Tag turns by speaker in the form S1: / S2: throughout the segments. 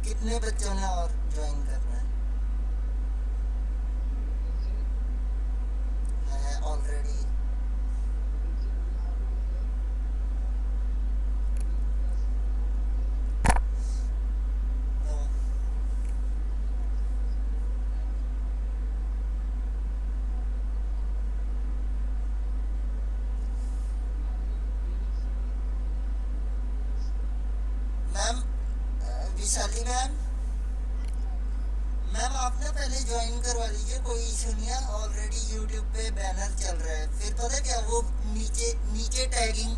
S1: कितने बच्चों ने और ज्वाइन करना है already? Ma'am, Vishali ma'am, ma'am आप ना पहले ज्वाइन करवा लीजिए, कोई इशू नहीं है। ऑलरेडी यूट्यूब पे बैनर चल रहा है। फिर पता है क्या, वो नीचे नीचे टैगिंग।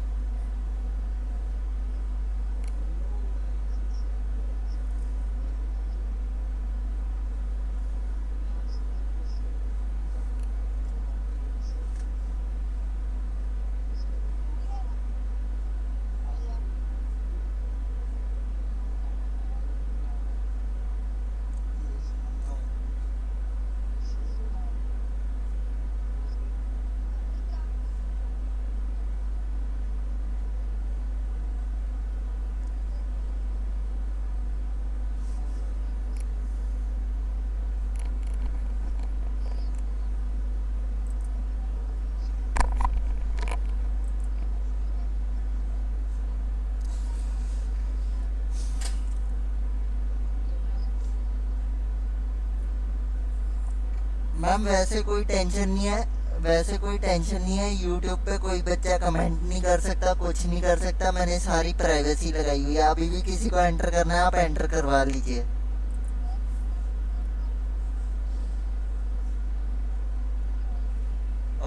S1: मैम वैसे कोई टेंशन नहीं है, वैसे कोई टेंशन नहीं है। यूट्यूब पे कोई बच्चा कमेंट नहीं कर सकता, कुछ नहीं कर सकता। मैंने सारी प्राइवेसी लगाई हुई है। अभी भी किसी को एंटर करना है, आप एंटर करवा लीजिए।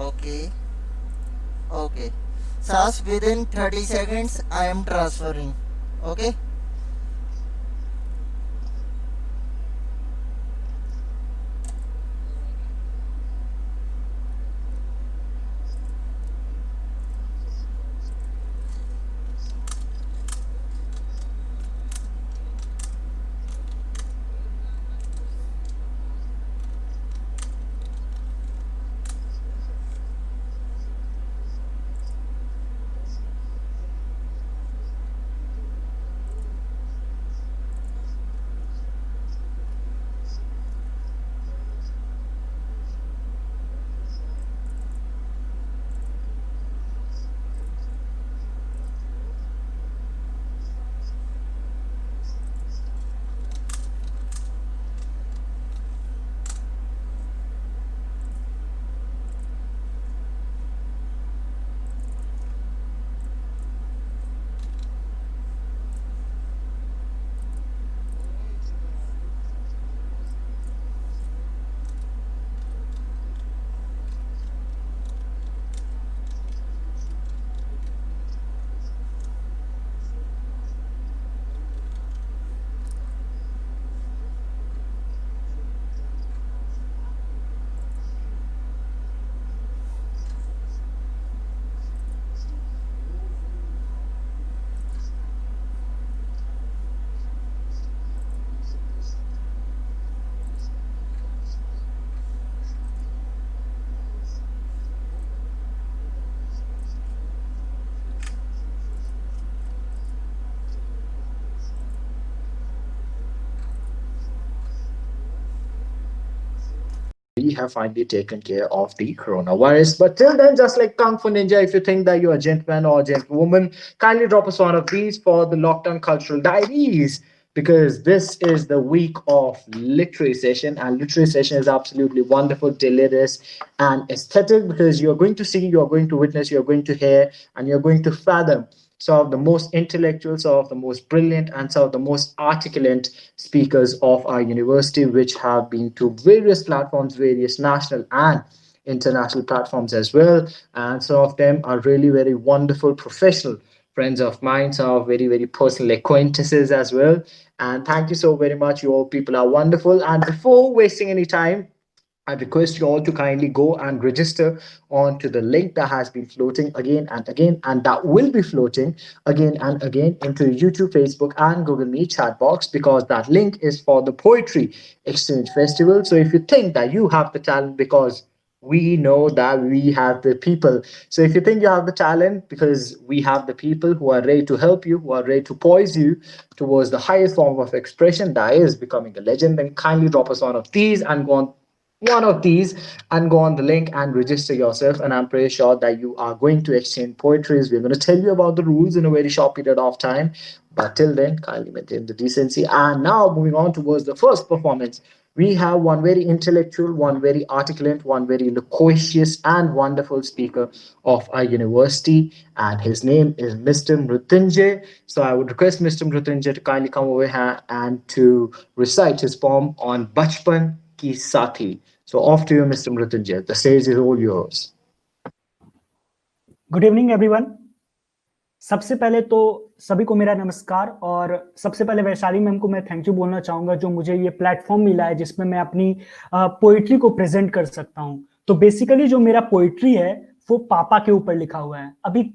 S1: Okay, okay. सास, within 30 seconds I am transferring. Okay.
S2: We have finally taken care of the coronavirus. But till then, just like Kung Fu Ninja, if you think that you're a gentleman or a gentlewoman, kindly drop us one of these for the Lockdown Cultural Diaries. Because this is the week of literary session, and literary session is absolutely wonderful, delirious, and aesthetic because you're going to see, you're going to witness, you're going to hear, and you're going to fathom some of the most intellectual, some of the most brilliant, and some of the most articulate speakers of our university, which have been to various platforms, various national and international platforms as well. And some of them are really very wonderful professional friends of mine, some are very, very personal acquaintances as well. And thank you so very much. You all people are wonderful. And before wasting any time, I request you all to kindly go and register onto the link that has been floating again and again, and that will be floating again and again into YouTube, Facebook, and Google Meet chat box because that link is for the Poetry Exchange Festival. So if you think that you have the talent because we know that we have the people. So if you think you have the talent, because we have the people who are ready to help you, who are ready to poise you towards the highest form of expression, that is becoming a legend, then kindly drop us one of these and go on the link and register yourself. And I'm pretty sure that you are going to exchange poetries. We're going to tell you about the rules in a very short period of time. But till then, kindly maintain the decency. And now moving on towards the first performance, we have one very intellectual, one very articulate, one very loquacious and wonderful speaker of our university. And his name is Mr. Mrutyunjay. So I would request Mr. Mrutyunjay to kindly come over here and to recite his poem on Bachpan Ki Sathi. So off to you, Mr. Mrutyunjay. The stage is all yours.
S3: Good evening everyone. सबसे पहले तो सभी को मेरा नमस्कार, और सबसे पहले वैशाली मैम को मैं थैंक यू बोलना चाहूंगा जो मुझे ये प्लेटफॉर्म मिला है जिसमें मैं अपनी पोइट्री को प्रेजेंट कर सकता हूँ। तो बेसिकली जो मेरा पोइट्री है वो पापा के ऊपर लिखा हुआ है। अभी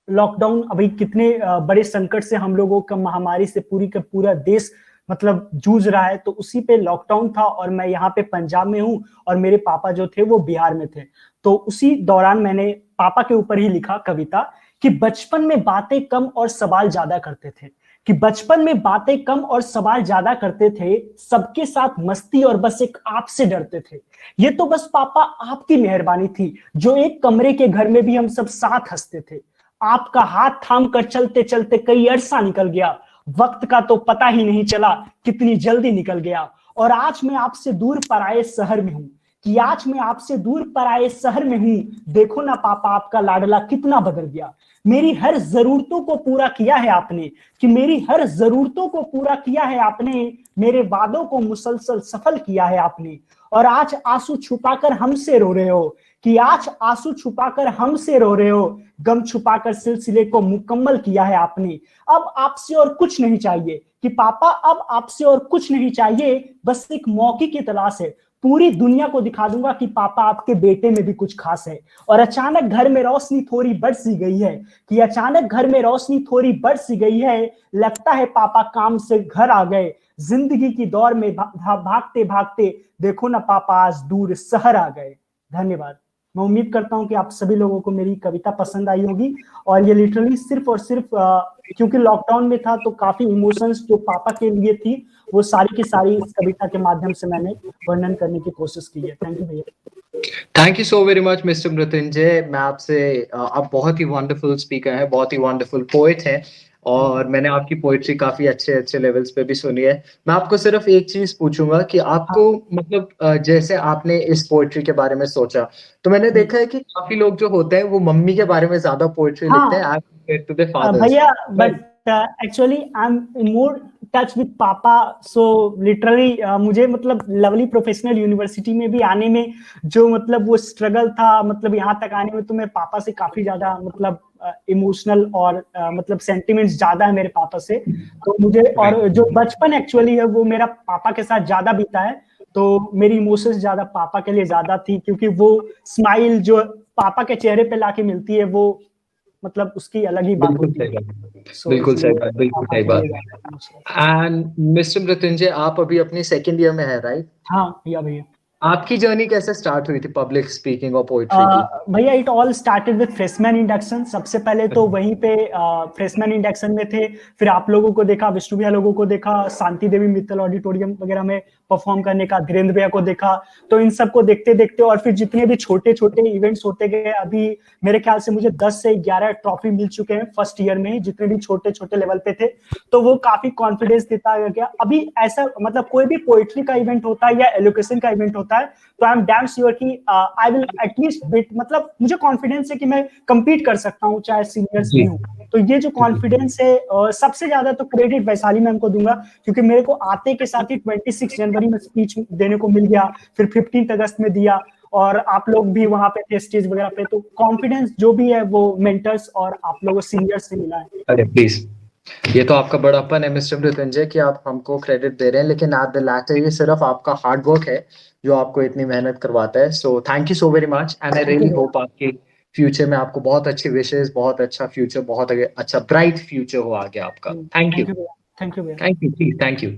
S3: लॉकडाउन, अभी कितने बड़े संकट से हम लोगों का, महामारी से पूरी का पूरा देश मतलब जूझ रहा है, तो उसी पे लॉकडाउन था और मैं यहाँ पे पंजाब में हूँ और मेरे पापा जो थे वो बिहार में थे। तो उसी दौरान मैंने पापा के ऊपर ही लिखा कविता कि बचपन में बातें कम और सवाल ज्यादा करते थे, कि बचपन में बातें कम और सवाल ज्यादा करते थे, सबके साथ मस्ती और बस एक आपसे डरते थे। ये तो बस पापा आपकी मेहरबानी थी जो एक कमरे के घर में भी हम सब साथ हंसते थे। आपका हाथ थाम कर चलते चलते कई अरसा निकल गया, वक्त का तो पता ही नहीं चला कितनी जल्दी निकल गया। और आज मैं आपसे दूर पराए शहर में हूँ, कि आज मैं आपसे दूर पराए शहर में हूँ, देखो ना पापा आपका लाडला कितना बदल गया। मेरी हर जरूरतों को पूरा किया है आपने, कि मेरी हर जरूरतों को पूरा किया है आपने, मेरे वादों को मुसलसल सफल किया है आपने। और आज आंसू छुपाकर हमसे रो रहे हो, कि आज आंसू छुपाकर हमसे रो रहे हो, गम छुपाकर सिलसिले को मुकम्मल किया है आपने। अब आपसे और कुछ नहीं चाहिए, कि पापा अब आपसे और कुछ नहीं चाहिए, बस एक मौके की तलाश है। पूरी दुनिया को दिखा दूंगा कि पापा आपके बेटे में भी कुछ खास है। और अचानक घर में रोशनी थोड़ी बढ़ सी गई है, कि अचानक घर में रोशनी थोड़ी बढ़ सी गई है, लगता है पापा काम से घर आ गए। जिंदगी की दौड़ में भागते भागते देखो ना पापा आज दूर शहर आ गए। धन्यवाद। मैं उम्मीद करता हूं कि आप सभी लोगों को मेरी कविता पसंद आई होगी। और ये लिटरली सिर्फ और सिर्फ क्योंकि लॉकडाउन में था तो काफी इमोशंस जो पापा के लिए थी वो सारी की सारी इस कविता के माध्यम से मैंने वर्णन करने की कोशिश की है। थैंक यू भैया।
S2: Thank you so very much mister Mrityunjay. मैं आपसे आप बहुत ही वंडरफुल स्पीकर हैं, बहुत ही वंडरफुल पोएट हैं, और मैंने आपकी पोएट्री काफी अच्छे अच्छे लेवल्स पे भी सुनी है। मैं आपको सिर्फ एक चीज पूछूंगा कि आपको मतलब जैसे आपने इस पोएट्री के बारे में सोचा, तो मैंने देखा है कि काफी लोग जो होते हैं वो मम्मी के बारे में ज्यादा पोएट्री लिखते हैं as compared to the fathers.
S3: भैया but actually I am more touch with papa. So literally मुझे मतलब लवली प्रोफेशनल यूनिवर्सिटी में भी आने में जो मतलब वो स्ट्रगल था, मतलब यहाँ तक आने में, तो मैं पापा से काफी ज्यादा मतलब इमोशनल और मतलब सेंटिमेंट्स ज्यादा है मेरे पापा से। तो मुझे और जो बचपन एक्चुअली है वो मेरा पापा के साथ ज्यादा बीता है, तो मेरी इमोशंस ज्यादा पापा के लिए ज्यादा थी, क्योंकि वो स्माइल जो पापा के चेहरे पे लाके मिलती है वो मतलब उसकी अलग ही बात होती है।
S2: बिल्कुल सही बात, बिल्कुल सही बात। एंड मिस्टर मृत्युंजय, आप अभी अपनी सेकंड ईयर में है, राइट?
S3: हाँ भैया। भैया
S2: आपकी जर्नी कैसे स्टार्ट हुई थी पब्लिक स्पीकिंग और पोएट्री की?
S3: भैया it all started with freshman induction. सबसे पहले तो वहीं पे फ्रेशमैन इंडक्शन में थे, फिर आप लोगों को देखा, विष्णु भैया लोगों को देखा, शांति देवी मित्तल ऑडिटोरियम वगैरह में परफॉर्म करने का, धीरेन्द्र भैया को देखा। तो इन सबको देखते देखते और फिर जितने भी छोटे छोटे इवेंट्स होते गए, अभी मेरे ख्याल से मुझे 10 से 11 ट्रॉफी मिल चुके हैं फर्स्ट ईयर में ही, जितने भी छोटे छोटे लेवल पे थे। तो वो काफी कॉन्फिडेंस देता गया। अभी ऐसा मतलब कोई भी पोएट्री का इवेंट होता है या एलोकेशन का इवेंट होता है तो आई एम डैम श्योर कि आई विल एटलीस्ट बिट, मतलब मुझे कॉन्फिडेंस है कि मैं कंपीट कर सकता हूँ चाहे सीनियर्स भी हूँ। तो ये जो कॉन्फिडेंस है सबसे ज्यादा तो क्रेडिट वैशाली मैम को दूंगा, क्योंकि मेरे को आते के साथ ही 26 जनवरी में स्पीच देने को मिल गया, फिर 15 अगस्त में दिया, और आप लोग भी वहां पे थे स्टेज वगैरह पे। तो कॉन्फिडेंस जो भी है वो मेंटर्स और आप लोगों सीनियर्स से मिला है।
S2: अरे प्लीज, ये तो आपका बड़ापन है मिस्टर मृत्युंजय कि आप हमको क्रेडिट दे रहे हैं, लेकिन एट द लैटर ये सिर्फ आपका हार्ड वर्क है जो आपको इतनी मेहनत करवाता है। So thank you so very much, and I really hope आपके फ्यूचर में आपको बहुत अच्छी विशेष, बहुत अच्छा फ्यूचर, बहुत अच्छा ब्राइट फ्यूचर हो आगे आपका। Thank you,
S3: thank you,
S2: thank you, please, thank you.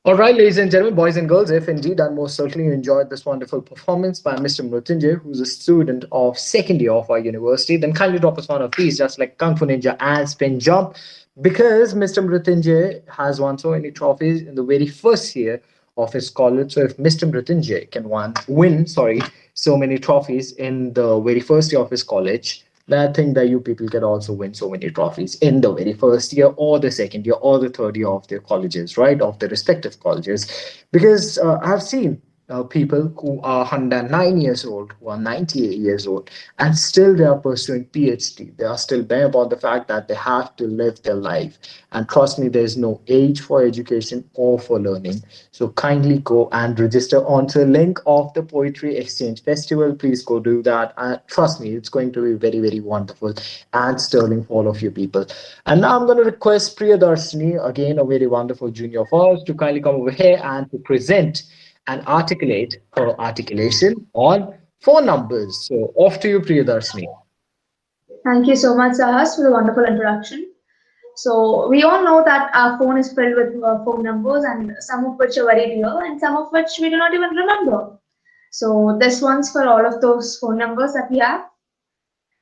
S2: All right, ladies and gentlemen, boys and girls, if indeed and most certainly you enjoyed this wonderful performance by Mr. Mrutyunjay, who's a student of second year of our university, then kindly drop us one of these, just like Kung Fu Ninja and Spin Jump, because Mr. Mrutyunjay has won so many trophies in the very first year of his college. So if Mr. Mrutyunjay can win, so many trophies in the very first year of his college, then I think that you people can also win so many trophies in the very first year or the second year or the third year of their colleges, right? Of their respective colleges. Because I've seen people who are 109 years old, who are 98 years old, and still they are pursuing PhD. They are still bent upon the fact that they have to live their life. And trust me, there's no age for education or for learning. So kindly go and register onto the link of the Poetry Exchange Festival. Please go do that. And trust me, it's going to be very, very wonderful and sterling for all of you people. And now I'm going to request Priyadarshini, again, a very wonderful junior of ours, to kindly come over here and to present and articulate her articulation on phone numbers. So off to you, Priyadarshini.
S4: Thank you so much, Sahas, for the wonderful introduction. So, we all know that our phone is filled with phone numbers, and some of which are very dear, and some of which we do not even remember. So, this one's for all of those phone numbers that we have.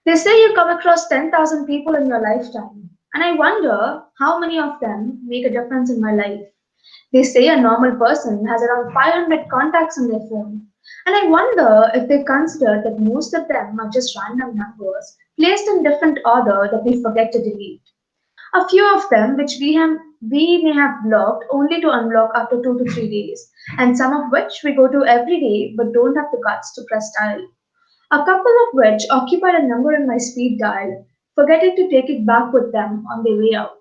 S4: They say you come across 10,000 people in your lifetime, and I wonder how many of them make a difference in my life. They say a normal person has around 500 contacts on their phone, and I wonder if they consider that most of them are just random numbers placed in different order that we forget to delete. A few of them which we may have blocked only to unblock after 2 to 3 days, and some of which we go to every day but don't have the guts to press dial. A couple of which occupied a number in my speed dial, forgetting to take it back with them on their way out.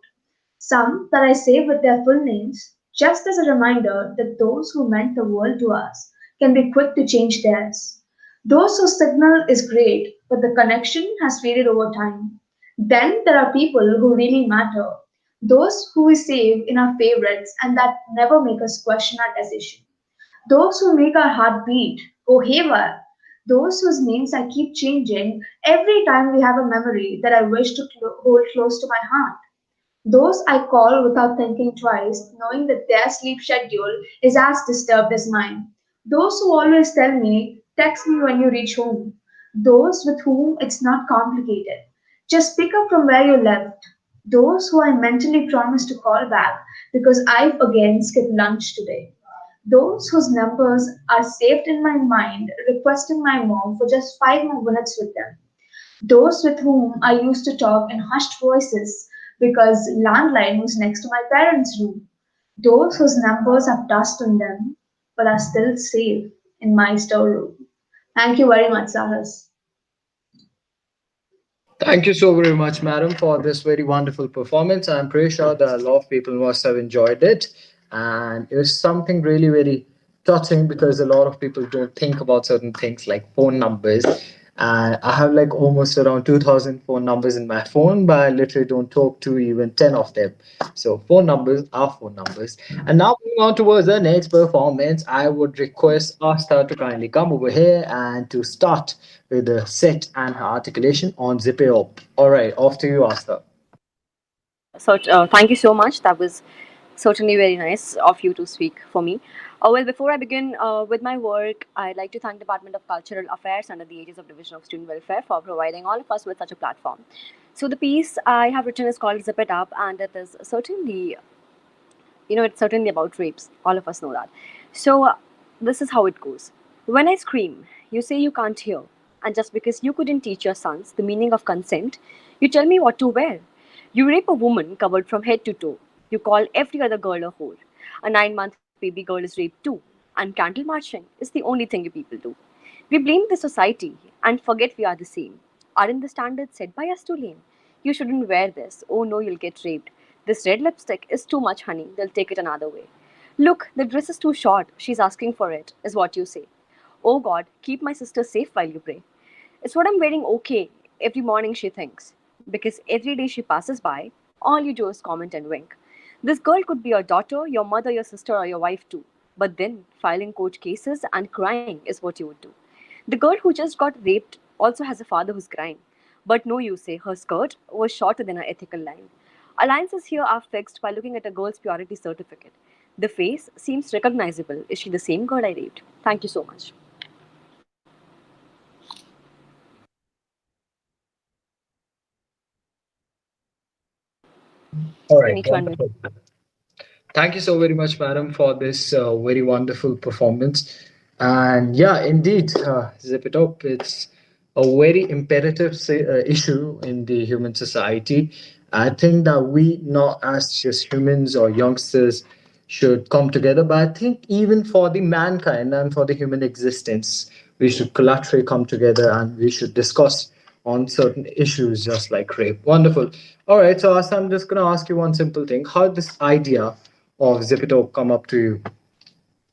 S4: Some that I save with their full names, just as a reminder that those who meant the world to us can be quick to change theirs. Those whose signal is great, but the connection has faded over time. Then there are people who really matter, those who we save in our favorites and that never make us question our decision. Those who make our heart beat, go haywire. Those whose names I keep changing every time we have a memory that I wish to hold close to my heart. Those I call without thinking twice, knowing that their sleep schedule is as disturbed as mine. Those who always tell me, text me when you reach home. Those with whom it's not complicated. Just pick up from where you left. Those who I mentally promise to call back because I've again skipped lunch today. Those whose numbers are saved in my mind, requesting my mom for just 5 more minutes with them. Those with whom I used to talk in hushed voices because landline was next to my parents' room. Those whose numbers have dust on them but are still safe in my storeroom. Thank you very much, Sahas.
S2: Thank you so very much, madam, for this very wonderful performance. I'm pretty sure that a lot of people must have enjoyed it. And it was something really, very touching because a lot of people don't think about certain things like phone numbers. And I have like almost around 2,000 phone numbers in my phone, but I literally don't talk to even 10 of them. So phone numbers are phone numbers. And now moving on towards the next performance, I would request Asta to kindly come over here and to start with the set and her articulation on Zip It Up. All right, off to you, Asta.
S5: So, thank you so much. That was certainly very nice of you to speak for me. Well, before I begin with my work, I'd like to thank Department of Cultural Affairs under the Aegis of Division of Student Welfare for providing all of us with such a platform. So, the piece I have written is called Zip It Up, and it is certainly, it's certainly about rapes. All of us know that. So, this is how it goes. When I scream, you say you can't hear. And just because you couldn't teach your sons the meaning of consent, you tell me what to wear. You rape a woman covered from head to toe. You call every other girl a whore. A 9-month baby girl is raped too. And candle marching is the only thing you people do. We blame the society and forget we are the same. Aren't the standards set by us too lame? You shouldn't wear this. Oh no, you'll get raped. This red lipstick is too much, honey. They'll take it another way. Look, the dress is too short. She's asking for it, is what you say. Oh God, keep my sister safe while you pray. It's what I'm wearing okay every morning, she thinks. Because every day she passes by, all you do is comment and wink. This girl could be your daughter, your mother, your sister, or your wife too. But then, filing court cases and crying is what you would do. The girl who just got raped also has a father who's crying. But no, you say, her skirt was shorter than her ethical line. Alliances here are fixed by looking at a girl's purity certificate. The face seems recognizable. Is she the same girl I raped? Thank you so much.
S2: All
S5: You
S2: right,
S5: need to unmute.
S2: wonderful. Thank you so very much, madam, for this very wonderful performance. And yeah, indeed, zip it up. It's a very imperative issue in the human society. I think that we, not as just humans or youngsters, should come together, but I think even for the mankind and for the human existence, we should collaterally come together and we should discuss on certain issues just like rape. Wonderful. All right, so Asa, I'm just going to ask you one simple thing. How did this idea of Zipito come up to you?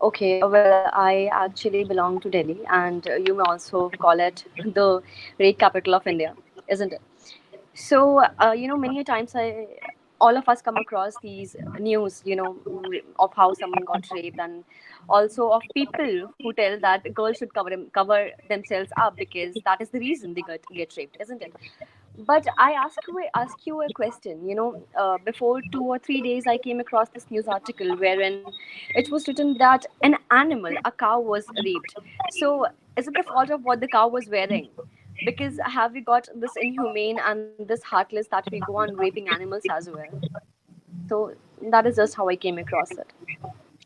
S5: Okay, well, I actually belong to Delhi, and you may also call it the rape capital of India, isn't it? So, many a times all of us come across these news, of how someone got raped, and also of people who tell that girls should cover themselves up because that is the reason they get raped, isn't it? But I ask you a question. Before 2 or 3 days, I came across this news article wherein it was written that an animal, a cow, was raped. So, is it the fault of what the cow was wearing? Because have we got this inhumane and this heartless that we go on raping animals as well? So that is just how I came across it.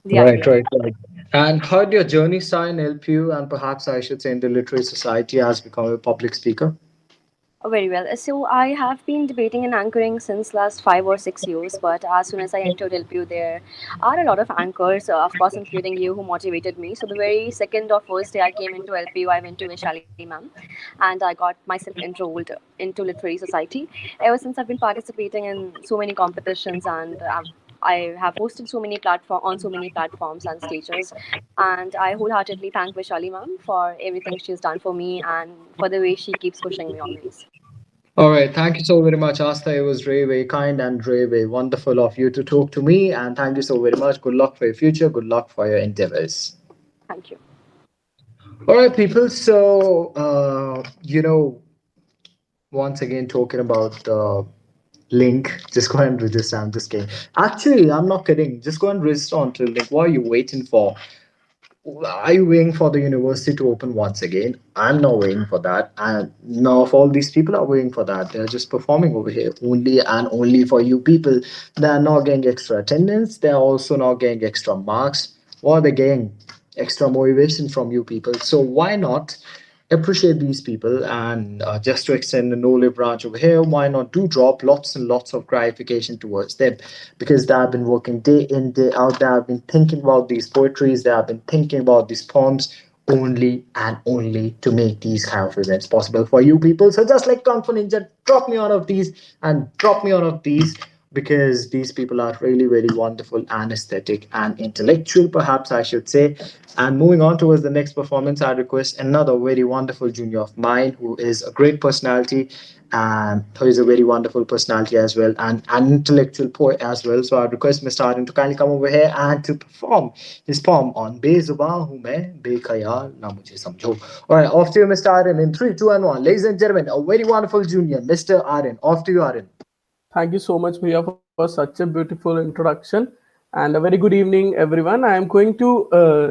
S5: The
S2: Right,
S5: idea.
S2: right, right. And how did your journey sign help you, and perhaps I should say in the literary society, has become a public speaker?
S5: Very well. So I have been debating and anchoring since last 5 or 6 years. But as soon as I entered LPU, there are a lot of anchors, of course, including you, who motivated me. So the very second or first day I came into LPU, I went to Vaishali ma'am, and I got myself enrolled into Literary Society. Ever since, I've been participating in so many competitions, and I have hosted so many platform on so many platforms and stages, and I wholeheartedly thank Vishali ma'am for everything she's done for me and for the way she keeps pushing me always.
S2: All right, thank you so very much, Asta. It was very, very kind and very, very wonderful of you to talk to me. And thank you so very much. Good luck for your future. Good luck for your endeavors.
S5: Thank you.
S2: All right, people. So, once again, talking about the link, just go and register. I'm just kidding. Actually, I'm not kidding. Just go and register onto the link. What are you waiting for? Are you waiting for the university to open once again? I'm not waiting for that. And none of all these people are waiting for that. They're just performing over here only and only for you people. They're not getting extra attendance. They're also not getting extra marks, or they're getting extra motivation from you people. So why not appreciate these people? And just to extend the no live branch over here, why not do drop lots and lots of gratification towards them, because they have been working day in day out. They have been thinking about these poetries, they have been thinking about these poems only and only to make these kind of events possible for you people. So just like Kung Fu Ninja, drop me out of these and drop me out of these, because these people are really very wonderful and aesthetic and intellectual, perhaps I should say. And moving on towards the next performance, I request another very wonderful junior of mine who is a great personality and who is a very wonderful personality as well, and an intellectual poet as well. So I request Mr. Arun to kindly come over here and to perform his poem on Bezubaन हूँ मैं बेख्याल ना मुझे समझो. All right, off to you, Mr. Arun, in 3, 2, and 1. Ladies and gentlemen, a very wonderful junior, Mr. Arun. Off to you, Arun.
S6: Thank you so much, Bhaiya, for such a beautiful introduction. And a very good evening, everyone. I am going to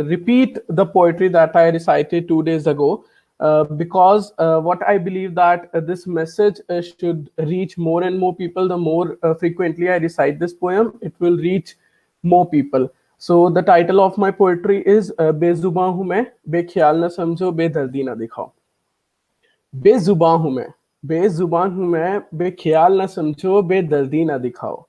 S6: repeat the poetry that I recited 2 days ago, because what I believe that this message should reach more and more people. The more frequently I recite this poem, it will reach more people. So the title of my poetry is Bezubaan हूँ मैं, बेख्याल न समझो, बेदर्दी न दिखाओ. बेजुबां हूं मैं, बेजुबान हूं मैं, बेख्याल ना समझो, बेदर्दी ना दिखाओ.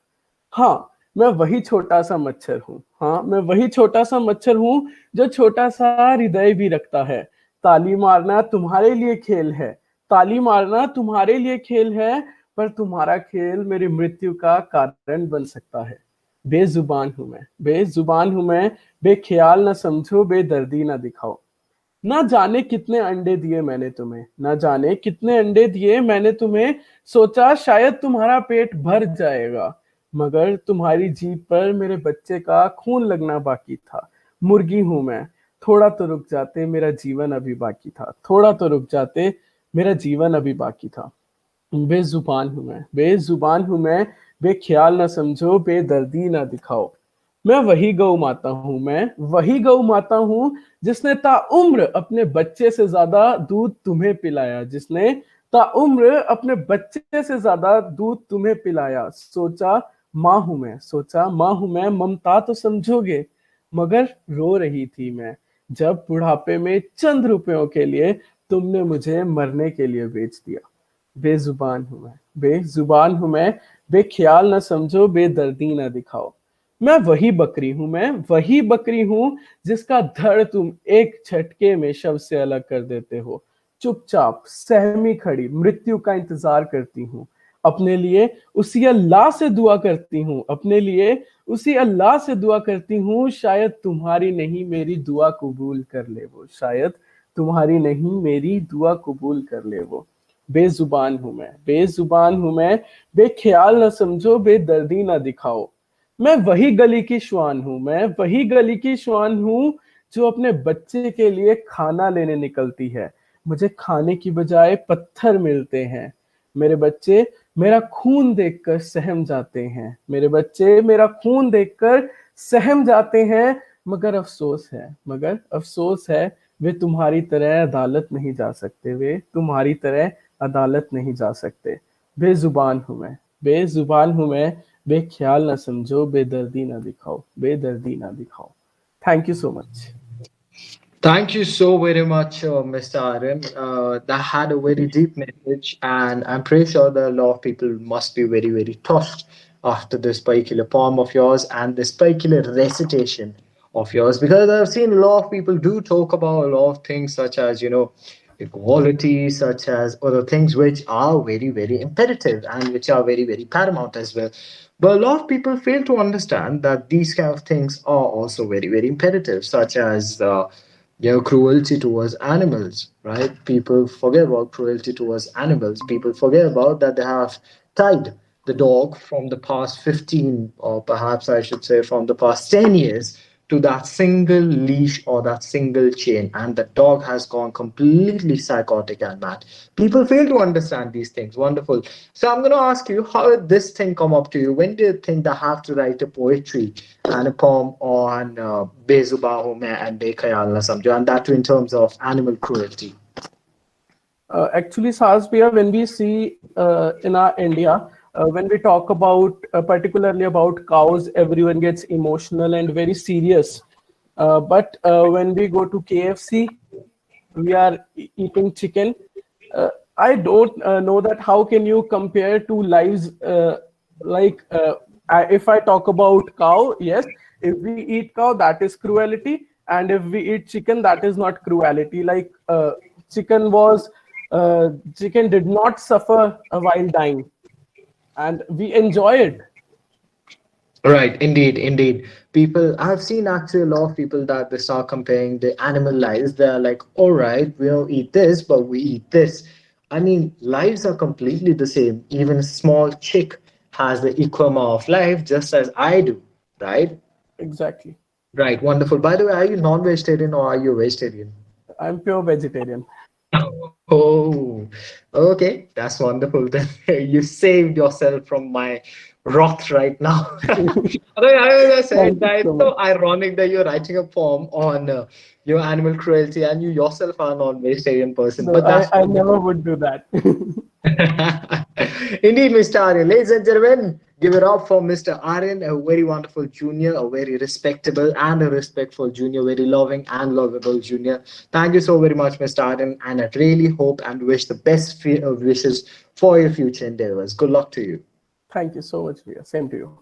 S6: हाँ, मैं वही छोटा सा मच्छर हूँ. हाँ, मैं वही छोटा सा मच्छर हूँ जो छोटा सा हृदय भी रखता है. ताली मारना तुम्हारे लिए खेल है, ताली मारना तुम्हारे लिए खेल है, पर तुम्हारा खेल मेरी मृत्यु का कारण बन सकता है. बेजुबान हूं मैं, बेजुबान हूं मैं, बेख्याल ना समझो, बेदर्दी ना दिखाओ. ना जाने कितने अंडे दिए मैंने तुम्हें, ना जाने कितने अंडे दिए मैंने तुम्हें, सोचा शायद तुम्हारा पेट भर जाएगा, मगर तुम्हारी जीभ पर मेरे बच्चे का खून लगना बाकी था. मुर्गी हूं मैं, थोड़ा तो रुक जाते, मेरा जीवन अभी बाकी था. थोड़ा तो रुक जाते, मेरा जीवन अभी बाकी था. बेजुबान हूं मैं, बेजुबान हूं मैं, बेख्याल ना समझो, बेदर्दी ना दिखाओ. मैं वही गौ माता हूं, मैं वही गौ माता हूं जिसने ताउम्र अपने बच्चे से ज्यादा दूध तुम्हें पिलाया, जिसने ताउम्र अपने बच्चे से ज्यादा दूध तुम्हें पिलाया। सोचा माँ हूं मैं, सोचा माँ हूं मैं, ममता तो समझोगे, मगर रो रही थी मैं जब बुढ़ापे में चंद रुपयों के लिए तुमने मुझे मरने के लिए बेच दिया। बेजुबान हूं मैं, बेजुबान हूं मैं, बेख्याल न समझो, बेदर्दी न दिखाओ। मैं वही बकरी हूं, मैं वही बकरी हूं जिसका धड़ तुम एक झटके में शव से अलग कर देते हो। चुपचाप सहमी खड़ी मृत्यु का इंतजार करती हूँ, अपने लिए उसी अल्लाह से दुआ करती हूँ, अपने लिए उसी अल्लाह से दुआ करती हूँ, शायद तुम्हारी नहीं मेरी दुआ कबूल कर ले वो, शायद तुम्हारी नहीं मेरी दुआ कबूल कर ले वो। बेजुबान हूं मैं, बेजुबान हूं मैं, बेख्याल न समझो, बेदर्दी न दिखाओ। मैं वही गली की श्वान हूं, मैं वही गली की श्वान हूं जो अपने बच्चे के लिए खाना लेने निकलती है। मुझे खाने की बजाय पत्थर मिलते हैं। मेरे बच्चे मेरा खून देखकर सहम जाते हैं, मेरे बच्चे मेरा खून देखकर सहम जाते हैं, मगर अफसोस है, मगर अफसोस है, वे तुम्हारी तरह अदालत नहीं जा सकते, वे तुम्हारी तरह अदालत नहीं जा सकते। बेजुबान हूं मैं, बेजुबान हूं मैं, बेख्याल ना समझो, बेदर्दी ना दिखाओ, बेदर्दी ना दिखाओ। Thank you so much.
S2: Thank you so very much, Mr. Aryan. That had a very deep message, and I'm pretty sure that a lot of people must be very, very touched after this particular poem of yours and this particular recitation of yours. Because I've seen a lot of people do talk about a lot of things, such as, equality, such as other things which are very, very imperative and which are very, very paramount as well. But a lot of people fail to understand that these kind of things are also very, very imperative, such as cruelty towards animals, right? People forget about cruelty towards animals. People forget about that they have tied the dog from the past 15, or perhaps I should say from the past 10 years, to that single leash or that single chain, and the dog has gone completely psychotic and mad. People fail to understand these things. Wonderful. So I'm going to ask you, how did this thing come up to you? When do you think that I have to write a poetry and a poem on Bezuba Home and Bekhayal Na Samjho, and that too in terms of animal cruelty?
S6: Actually, Sahas Bhaiya, when we see in our India, when we talk about particularly about cows, everyone gets emotional and very serious. But when we go to KFC, we are eating chicken. I don't know that how can you compare two lives. Like if I talk about cow, yes, if we eat cow, that is cruelty, and if we eat chicken, that is not cruelty. Like chicken was chicken did not suffer while dying, and we enjoy it.
S2: Right, indeed, indeed. People, I've seen actually a lot of people that they start comparing the animal lives. They're like, all right, we don't eat this, but we eat this. I mean, lives are completely the same. Even a small chick has the equal amount of life, just as I do, right?
S6: Exactly.
S2: Right, wonderful. By the way, are you non-vegetarian or are you vegetarian?
S6: I'm pure vegetarian.
S2: Oh, okay, that's wonderful. Then you saved yourself from my wrath right now. As I said,
S6: Thank you
S2: that it's
S6: so much.
S2: so ironic that you're writing a poem on your animal cruelty and you yourself are a non-vegetarian person.
S6: No,
S2: But that's
S6: I never
S2: wonderful.
S6: would do that.
S2: Indeed, Mr. Aryan. Ladies and gentlemen, give it up for Mr. Aryan, a very wonderful junior, a very respectable and a respectful junior, very loving and lovable junior. Thank you so very much, Mr. Aryan, and I really hope and wish the best wishes for your future endeavors. Good luck to you.
S6: Thank you so much, Priya. Same to you.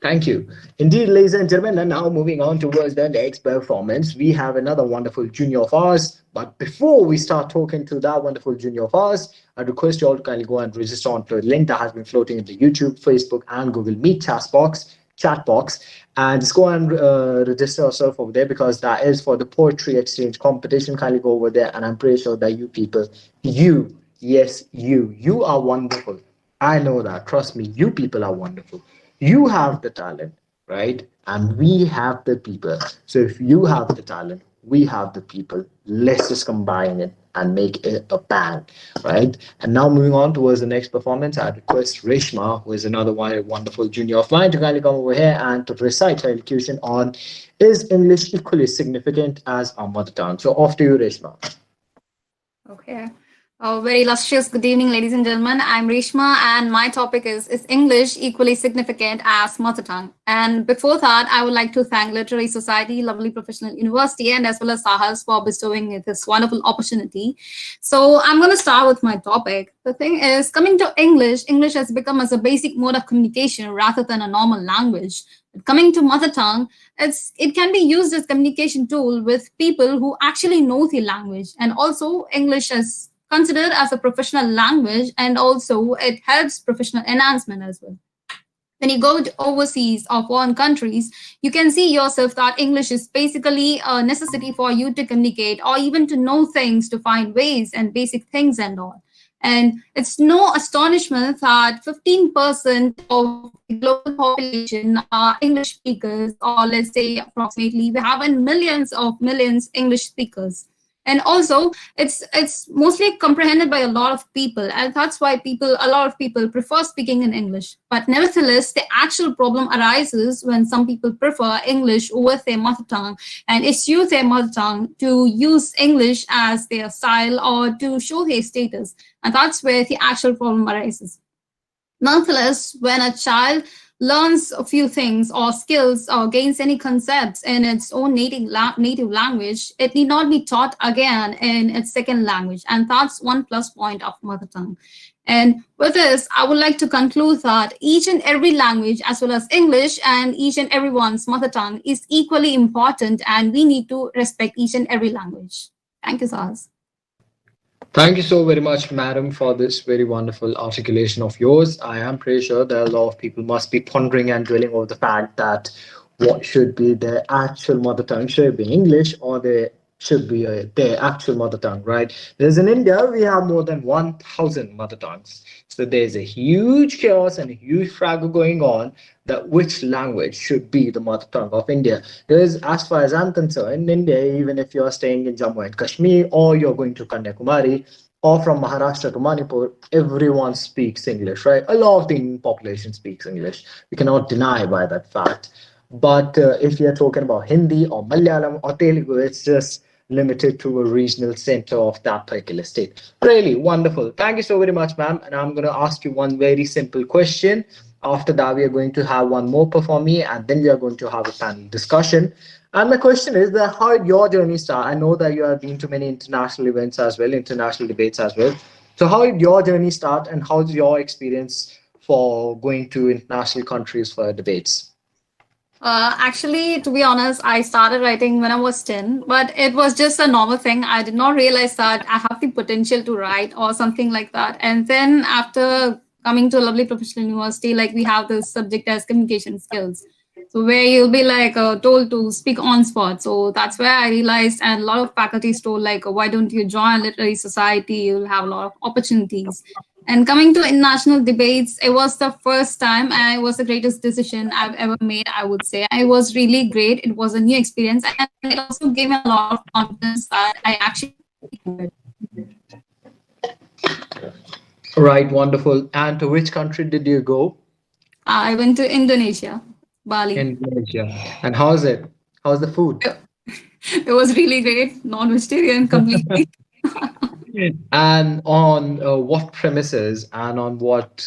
S2: Thank you. Indeed, ladies and gentlemen, and now moving on towards the next performance, we have another wonderful junior of ours. But before we start talking to that wonderful junior of ours, I request you all to kindly go and register onto a link that has been floating in the YouTube, Facebook, and Google Meet chat box, and just go and register yourself over there because that is for the poetry exchange competition. Kindly go over there, and I'm pretty sure that you people, yes, you are wonderful. I know that. Trust me, you people are wonderful. You have the talent, right? And we have the people. So if you have the talent, we have the people. Let's just combine it and make it a bang, right? And now moving on towards the next performance, I request Reshma, who is another wonderful junior of mine, to kindly come over here and to recite her elocution on is English equally significant as our mother tongue? So off to you, Reshma.
S7: Okay. A very illustrious good evening, ladies and gentlemen. I'm Reshma, and my topic is English equally significant as mother tongue? And before that, I would like to thank Literary Society, Lovely Professional University, and as well as Sahas for bestowing this wonderful opportunity. So I'm going to start with my topic. The thing is, coming to English has become as a basic mode of communication rather than a normal language. But coming to mother tongue, it can be used as communication tool with people who actually know the language, and also English is considered as a professional language, and also it helps professional enhancement as well. When you go to overseas or foreign countries, you can see yourself that English is basically a necessity for you to communicate or even to know things, to find ways and basic things and all. And it's no astonishment that 15% of the global population are English speakers, or let's say approximately we have millions English speakers. And also it's mostly comprehended by a lot of people, and that's why a lot of people prefer speaking in English. But nevertheless, the actual problem arises when some people prefer English over their mother tongue and eschew their mother tongue to use English as their style or to show their status, and that's where the actual problem arises. Nonetheless, when a child learns a few things or skills or gains any concepts in its own native language, it need not be taught again in its second language. And that's one plus point of mother tongue. And with this, I would like to conclude that each and every language, as well as English and each and everyone's mother tongue, is equally important, and we need to respect each and every language. Thank you, Sahas.
S2: Thank you so very much, madam, for this very wonderful articulation of yours. I am pretty sure that a lot of people must be pondering and dwelling over the fact that what should be their actual mother tongue, should it be English or they should be their actual mother tongue, right? Because in India, we have more than 1,000 mother tongues. So there's a huge chaos and a huge fraggle going on that which language should be the mother tongue of India. Because as far as I'm concerned, in India, even if you're staying in Jammu and Kashmir or you're going to Kanyakumari or from Maharashtra to Manipur, everyone speaks English, right? A lot of the Indian population speaks English. We cannot deny by that fact. But if you're talking about Hindi or Malayalam or Telugu, it's just limited to a regional center of that particular state. Really wonderful. Thank you so very much, ma'am. And I'm going to ask you one very simple question. After that, we are going to have one more performee, and then we are going to have a panel discussion. And my question is that how did your journey start? I know that you have been to many international events as well, international debates as well. So how did your journey start, and how's your experience for going to international countries for debates?
S7: Actually, to be honest, I started writing when I was 10, but it was just a normal thing. I did not realize that I have the potential to write or something like that. And then after coming to a lovely professional university, like we have this subject as communication skills. So where you'll be like told to speak on spot. So that's where I realized, and a lot of faculties told like, why don't you join literary society? You'll have a lot of opportunities. And coming to international debates, it was the first time and it was the greatest decision I've ever made, I would say. It was really great. It was a new experience, and it also gave me a lot of confidence that I actually could.
S2: Right, wonderful. And to which country did you go?
S7: I went to Indonesia, Bali.
S2: Indonesia. And how's it? How's the food?
S7: It was really great, non-vegetarian completely.
S2: And on what premises and on what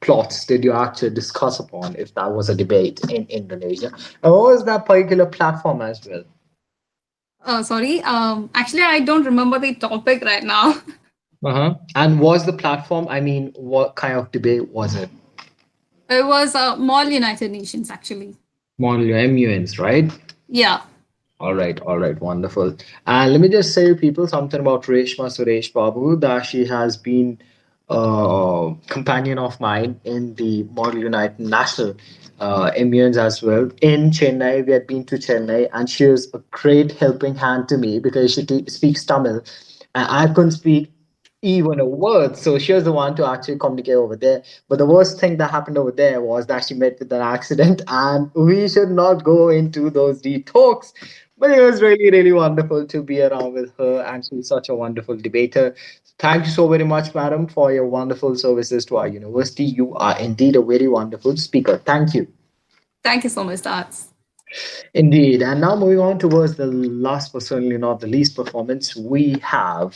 S2: plots did you actually discuss upon if that was a debate in Indonesia? And what was that particular platform as well?
S7: Sorry, actually, I don't remember the topic right now.
S2: Uh-huh. And was the platform, I mean, what kind of debate was it?
S7: It was Mall United Nations, actually.
S2: Model MUNs, right?
S7: Yeah.
S2: All right, wonderful. And let me just say, people, something about Reshma Suresh Babu, that she has been a companion of mine in the Model United National MUNs as well. In Chennai, we had been to Chennai, and she was a great helping hand to me because she speaks Tamil, and I couldn't speak even a word. So she was the one to actually communicate over there. But the worst thing that happened over there was that she met with an accident, and we should not go into those deep talks. But it was really, really wonderful to be around with her, and she's such a wonderful debater. Thank you so very much, madam, for your wonderful services to our university. You are indeed a very wonderful speaker. Thank you.
S7: Thank you so much, Dats.
S2: Indeed. And now moving on towards the last, but certainly not the least performance, we have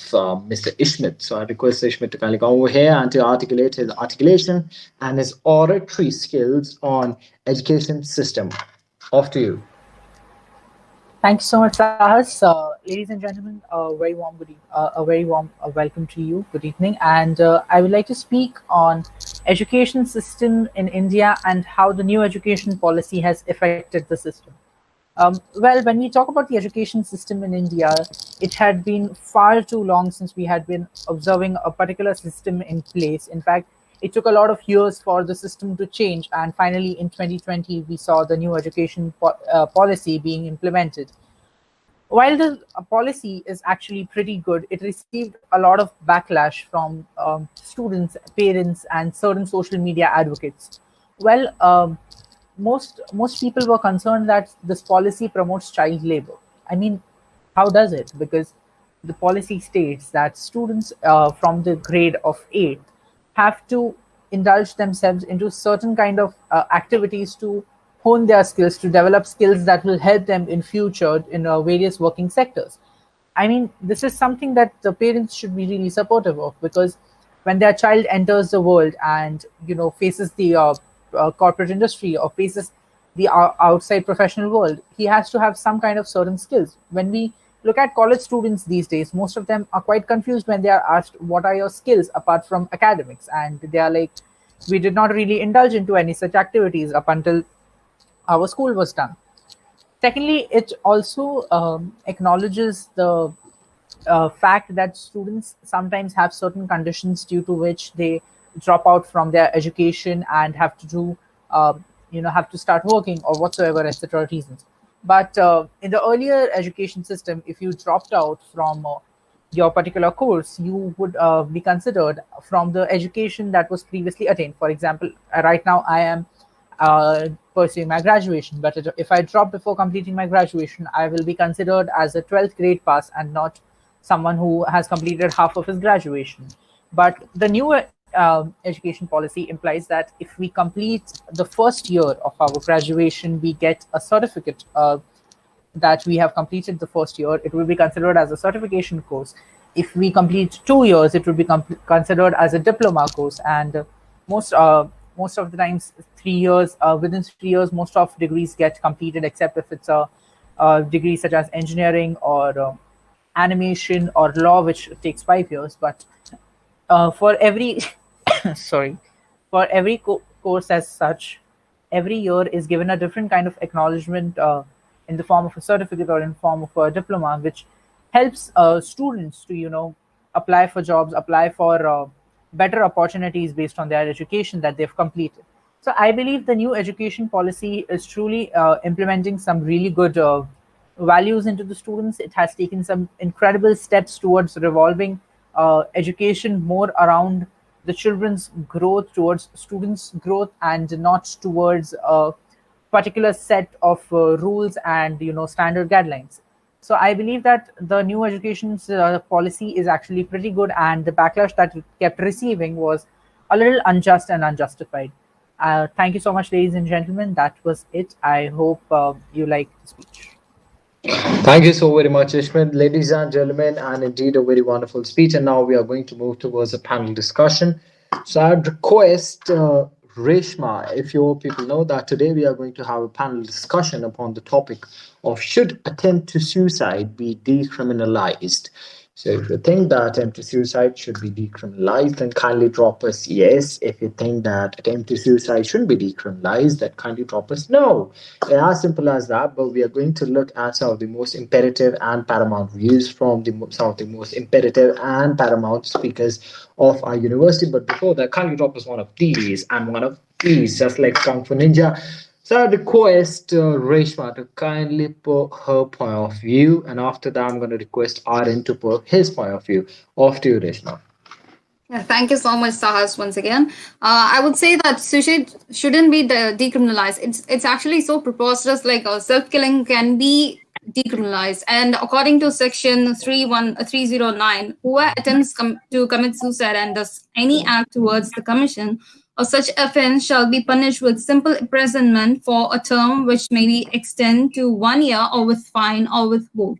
S2: Mr. Ishmit. So I request Ishmit to kindly come over here and to articulate his articulation and his oratory skills on education system. Off to you.
S8: Thank you so much, Sahas. Ladies and gentlemen, a very warm welcome to you. Good evening, and I would like to speak on education system in India and how the new education policy has affected the system. Well, when we talk about the education system in India, it had been far too long since we had been observing a particular system in place. In fact, it took a lot of years for the system to change, and finally, in 2020, we saw the new education policy being implemented. While the policy is actually pretty good, it received a lot of backlash from students, parents, and certain social media advocates. Well, most people were concerned that this policy promotes child labor. I mean, how does it? Because the policy states that students from the grade of 8 have to indulge themselves into certain kind of activities to hone their skills, to develop skills that will help them in future in various working sectors. I mean, this is something that the parents should be really supportive of, because when their child enters the world and faces the corporate industry or faces the outside professional world, he has to have some kind of certain skills. When we look at college students these days, most of them are quite confused when they are asked, "What are your skills apart from academics?" And they are like, "We did not really indulge into any such activities up until our school was done." Secondly, it also acknowledges the fact that students sometimes have certain conditions due to which they drop out from their education and have to do, have to start working or whatsoever, etc. reasons. But in the earlier education system, if you dropped out from your particular course, you would be considered from the education that was previously attained. For example, right now I am pursuing my graduation, but if I drop before completing my graduation, I will be considered as a 12th grade pass and not someone who has completed half of his graduation. But the new education policy implies that if we complete the first year of our graduation, we get a certificate that we have completed the first year. It will be considered as a certification course. If we complete 2 years, it will be considered as a diploma course. And most of the times, 3 years, within 3 years, most of degrees get completed, except if it's a degree such as engineering or animation or law, which takes 5 years. But for every sorry, for every course as such, every year is given a different kind of acknowledgement in the form of a certificate or in form of a diploma, which helps students to apply for jobs, apply for better opportunities based on their education that they've completed. So I believe the new education policy is truly implementing some really good values into the students. It has taken some incredible steps towards revolving education more around the children's growth, towards students' growth, and not towards a particular set of rules and standard guidelines. So I believe that the new education policy is actually pretty good, and the backlash that it kept receiving was a little unjust and unjustified. Thank you so much, ladies and gentlemen. That was it. I hope you liked the speech.
S2: Thank you so very much, Ishmael. Ladies and gentlemen, and indeed a very wonderful speech. And now we are going to move towards a panel discussion. So I'd request Reshma, if your people know that today we are going to have a panel discussion upon the topic of should attempt to suicide be decriminalized. So if you think that attempt to suicide should be decriminalized, then kindly drop us yes. If you think that attempt to suicide shouldn't be decriminalized, then kindly drop us no. It's as simple as that. But we are going to look at some of the most imperative and paramount views from some of the most imperative and paramount speakers of our university. But before that, kindly drop us one of these and one of these, just like Kung Fu Ninja. So I request Reshma to kindly put her point of view, and after that, I'm going to request Aryan to put his point of view. Off to you, Reshma.
S7: Yeah, thank you so much, Sahas, once again. I would say that suicide shouldn't be decriminalized. It's actually so preposterous. Like self killing can be decriminalized, and according to Section 31309, whoever attempts to commit suicide and does any act towards the commission of such offense shall be punished with simple imprisonment for a term which may be extended to 1 year, or with fine, or with both.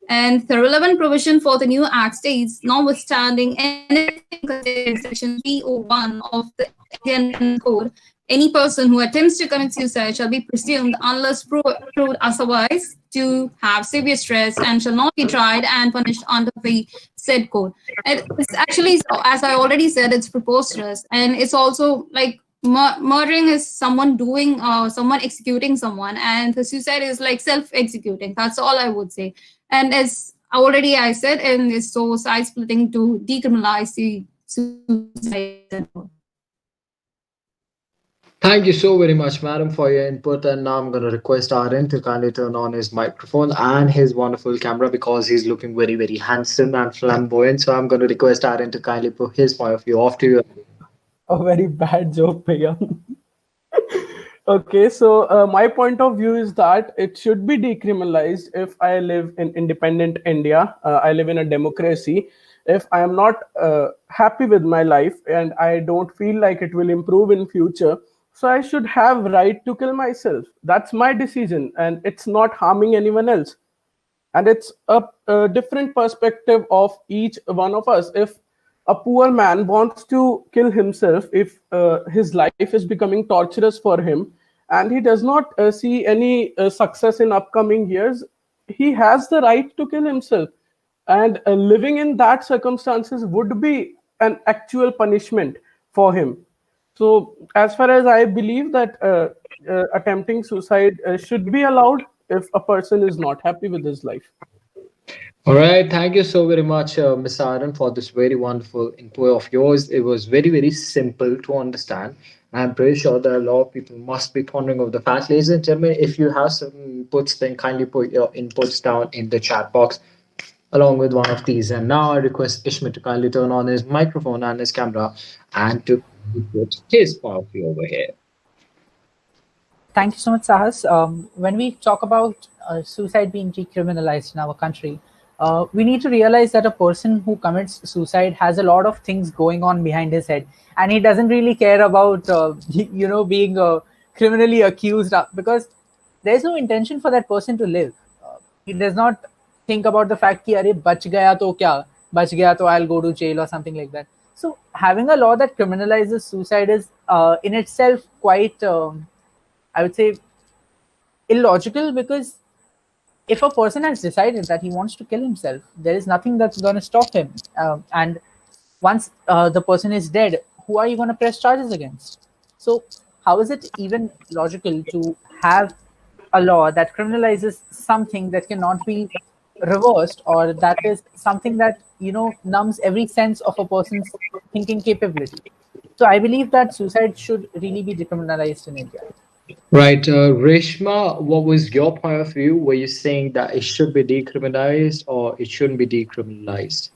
S7: And the relevant provision for the new Act states, notwithstanding anything contained in Section 301 of the Indian Penal Code, any person who attempts to commit suicide shall be presumed, unless proved otherwise, to have severe stress and shall not be tried and punished under the said code. It's actually, as I already said, it's preposterous, and it's also like murdering is someone executing someone, and the suicide is like self-executing. That's all I would say. And as already I said, and it's so side splitting to decriminalize the suicide.
S2: Thank you so very much, madam, for your input. And now I'm going to request Aryan to kindly turn on his microphone and his wonderful camera because he's looking very, very handsome and flamboyant. So I'm going to request Aryan to kindly put his point of view off to you.
S6: A very bad joke, Bhaiya. Okay, so my point of view is that it should be decriminalized if I live in independent India. I live in a democracy. If I am not happy with my life and I don't feel like it will improve in future, so I should have right to kill myself. That's my decision, and it's not harming anyone else. And it's a different perspective of each one of us. If a poor man wants to kill himself, if his life is becoming torturous for him and he does not see any success in upcoming years, he has the right to kill himself. And living in that circumstances would be an actual punishment for him. So as far as I believe that attempting suicide should be allowed if a person is not happy with his life.
S2: All right. Thank you so very much, Ms. Aaron, for this very wonderful input of yours. It was very, very simple to understand. I'm pretty sure that a lot of people must be pondering over the fact. Ladies and gentlemen, if you have some inputs, then kindly put your inputs down in the chat box along with one of these. And now I request Ishmael to kindly turn on his microphone and his camera and to put his point of view over here.
S8: Thank you so much, Sahas. When we talk about suicide being decriminalized in our country, we need to realize that a person who commits suicide has a lot of things going on behind his head, and he doesn't really care about being criminally accused because there's no intention for that person to live. He does not think about the fact कि अरे बच गया तो क्या बच गया तो I'll go to jail or something like that. So having a law that criminalizes suicide is in itself quite I would say illogical, because if a person has decided that he wants to kill himself, there is nothing that's going to stop him. And once the person is dead, who are you going to press charges against? So how is it even logical to have a law that criminalizes something that cannot be reversed, or that is something that numbs every sense of a person's thinking capability? So I believe that suicide should really be decriminalized in India.
S2: Right. Reshma, what was your point of view? Were you saying that it should be decriminalized or it shouldn't be decriminalized?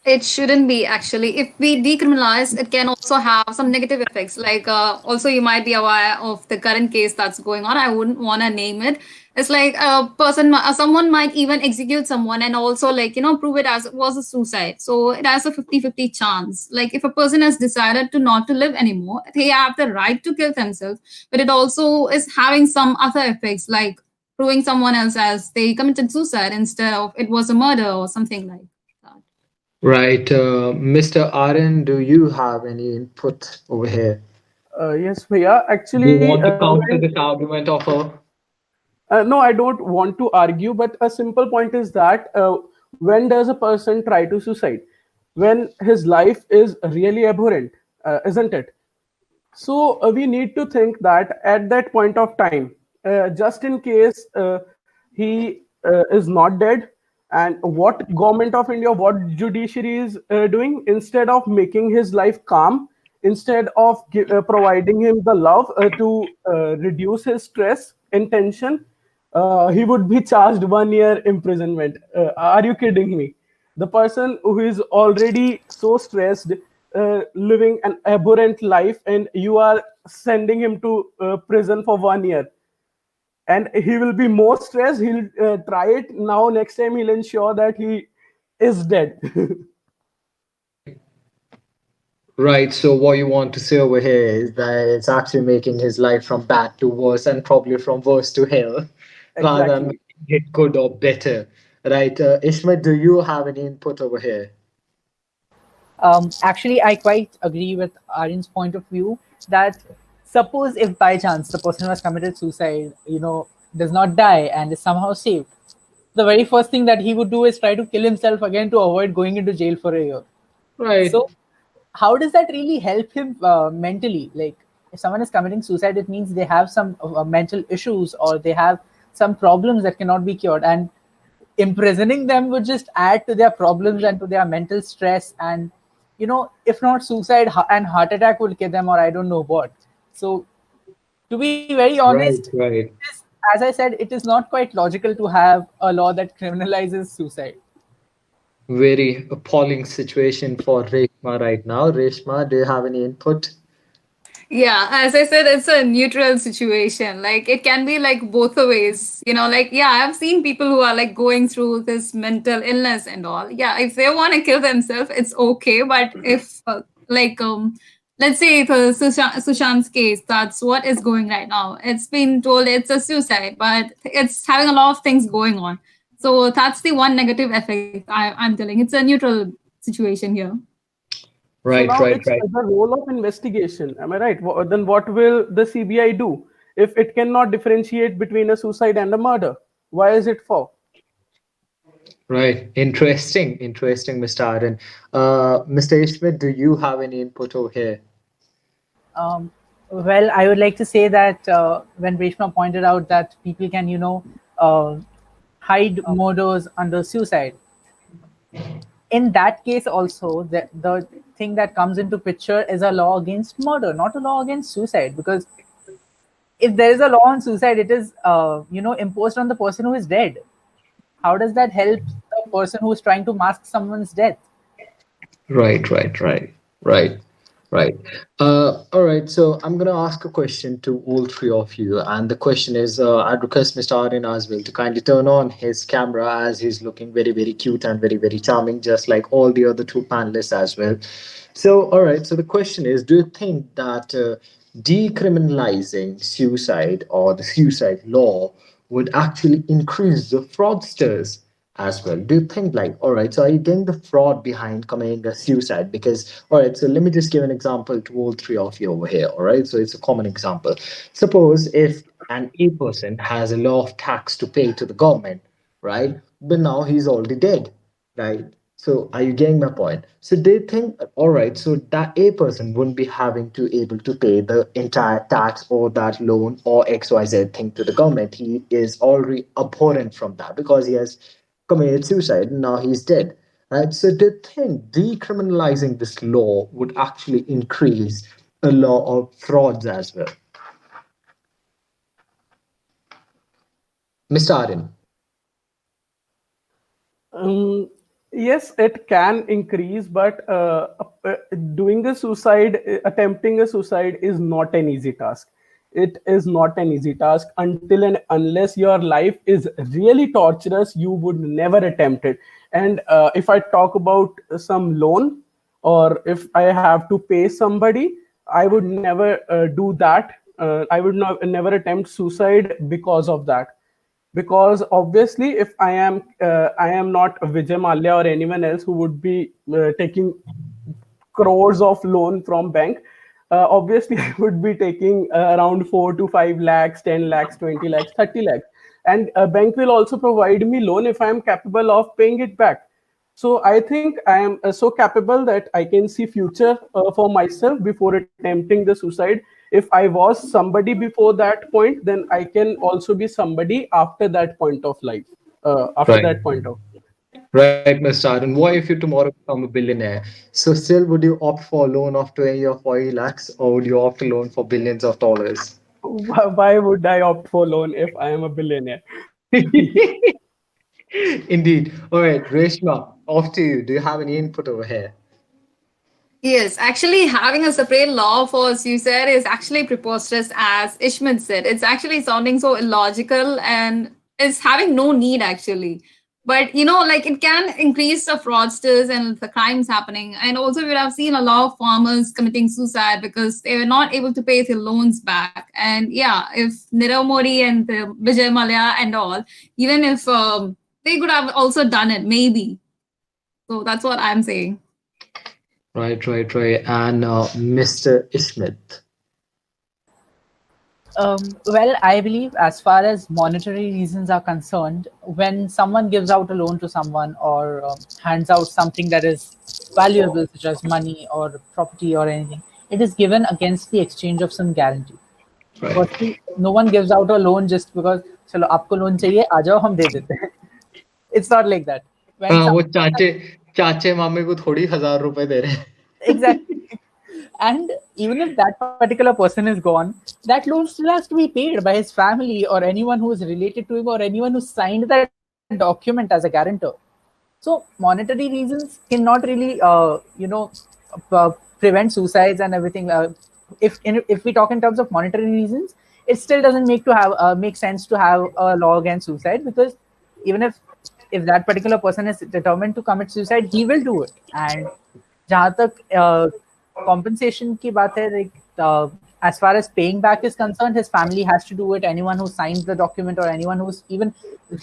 S7: It shouldn't be, actually. If we decriminalize, it can also have some negative effects. Like, also, you might be aware of the current case that's going on. I wouldn't want to name it. It's like someone might even execute someone and also, like, prove it as it was a suicide. So it has a 50-50 chance. Like, if a person has decided to not to live anymore, they have the right to kill themselves. But it also is having some other effects, like proving someone else as they committed suicide instead of it was a murder or something like.
S2: Right. Mr. Aaron, do you have any input over here?
S6: Yes, Bhaiya.
S2: Do you
S6: Actually,
S2: want to counter this argument of her?
S6: no, I don't want to argue, but a simple point is that when does a person try to suicide? When his life is really abhorrent, isn't it? So we need to think that at that point of time, just in case he is not dead, and what government of India, what judiciary is doing, instead of making his life calm, instead of providing him the love to reduce his stress and tension, he would be charged 1 year imprisonment. Are you kidding me? The person who is already so stressed, living an abhorrent life, and you are sending him to prison for 1 year, and he will be more stressed. He'll try it now. Next time he'll ensure that he is dead.
S2: Right. So what you want to say over here is that it's actually making his life from bad to worse and probably from worse to hell rather than
S6: Exactly.
S2: making it good or better. Right. Ishmael, do you have any input over here?
S8: Actually, I quite agree with Aryan's point of view that suppose if by chance the person who has committed suicide, does not die and is somehow saved, the very first thing that he would do is try to kill himself again to avoid going into jail for a year.
S2: Right.
S8: So, how does that really help him mentally? Like, if someone is committing suicide, it means they have some mental issues or they have some problems that cannot be cured. And imprisoning them would just add to their problems and to their mental stress. And, if not suicide, and heart attack would kill them, or I don't know what. So, to be very
S2: Right.
S8: honest,
S2: Right.
S8: as I said, it is not quite logical to have a law that criminalizes suicide.
S2: Very appalling situation for Reshma right now. Reshma, do you have any input?
S7: Yeah, as I said, it's a neutral situation. Like it can be like both the ways. Like yeah, I've seen people who are like going through this mental illness and all. Yeah, if they want to kill themselves, it's okay. But if let's say for Sushant's case, that's what is going right now. It's been told it's a suicide, but it's having a lot of things going on. So that's the one negative effect I'm telling. It's a neutral situation here.
S6: So
S2: Right.
S6: now
S2: Right.
S6: it's
S2: Right.
S6: the role of investigation. Am I right? Then what will the CBI do if it cannot differentiate between a suicide and a murder? Why is it for?
S2: Right. Interesting. Interesting, Mr. Arden. Mr. Ishmael, do you have any input over here?
S8: Well, I would like to say that when Reshma pointed out that people can, hide murders under suicide, in that case also, the thing that comes into picture is a law against murder, not a law against suicide. Because if there is a law on suicide, it is, imposed on the person who is dead. How does that help the person who is trying to mask someone's death?
S2: Right, right, right, right, right. All right. So I'm gonna ask a question to all three of you, and the question is, I'd request Mr. Aryan as well to kindly turn on his camera as he's looking very, very cute and very, very charming, just like all the other two panelists as well. So, all right. So the question is, do you think that decriminalizing suicide or the suicide law would actually increase the fraudsters as well? Do you think like, all right, so are you getting the fraud behind committing a suicide? Because, all right, so let me just give an example to all three of you over here. All right, so it's a common example. Suppose if an A person has a lot of tax to pay to the government, right? But now he's already dead, right? So are you getting my point? So they think, all right, so that A person wouldn't be having to able to pay the entire tax or that loan or XYZ thing to the government. He is already abhorrent from that because he has committed suicide and now he's dead. Right? So do you think decriminalizing this law would actually increase a lot of frauds as well? Mr. Aryan.
S6: Um, yes, it can increase, but doing a suicide, attempting a suicide is not an easy task. It is not an easy task until and unless your life is really torturous, you would never attempt it. And if I talk about some loan, or if I have to pay somebody, I would never do that. I would never attempt suicide because of that. Because obviously, if I am not Vijay Mallya or anyone else who would be taking crores of loan from bank, obviously I would be taking around 4 to 5 lakhs, 10 lakhs, 20 lakhs, 30 lakhs, and a bank will also provide me loan if I am capable of paying it back. So I think I am so capable that I can see future for myself before attempting the suicide. If I was somebody before that point, then I can also be somebody after that point of life, after
S2: Right.
S6: that point of.
S2: Right, Mr. Arden. What if you tomorrow become a billionaire? So still would you opt for a loan of 20 or 40 lakhs or would you opt a loan for billions of dollars?
S6: Why would I opt for loan if I am a billionaire?
S2: Indeed. All right, Reshma, off to you. Do you have any input over here?
S7: Yes, actually, having a separate law for suicide is actually preposterous, as Ishmael said. It's actually sounding so illogical and it's having no need, actually. But, like it can increase the fraudsters and the crimes happening. And also, we would have seen a lot of farmers committing suicide because they were not able to pay their loans back. And yeah, if Nirav Modi and Vijay Mallya and all, even if they could have also done it, maybe. So that's what I'm saying.
S2: Right, right, right. And Mr. Smith.
S8: Well, I believe as far as monetary reasons are concerned, when someone gives out a loan to someone or hands out something that is valuable, such as money or property or anything, it is given against the exchange of some guarantee.
S2: Right.
S8: Firstly, no one gives out a loan just because, चलो आपको loan चाहिए, आ जाओ हम दे देते हैं. It's not like that. When
S2: हाँ, वो
S8: someone gives
S2: चाचे चाचे मामे को थोड़ी 1,000 रुपए दे रहे हैं.
S8: exactly. And even if that particular person is gone, that loan still has to be paid by his family or anyone who is related to him or anyone who signed that document as a guarantor. So monetary reasons cannot really, prevent suicides and everything. If we talk in terms of monetary reasons, it still doesn't make sense to have a law against suicide, because even if that particular person is determined to commit suicide, he will do it. And जहाँ तक compensation की बात है, like as far as paying back is concerned, his family has to do it. Anyone who signed the document or anyone who's even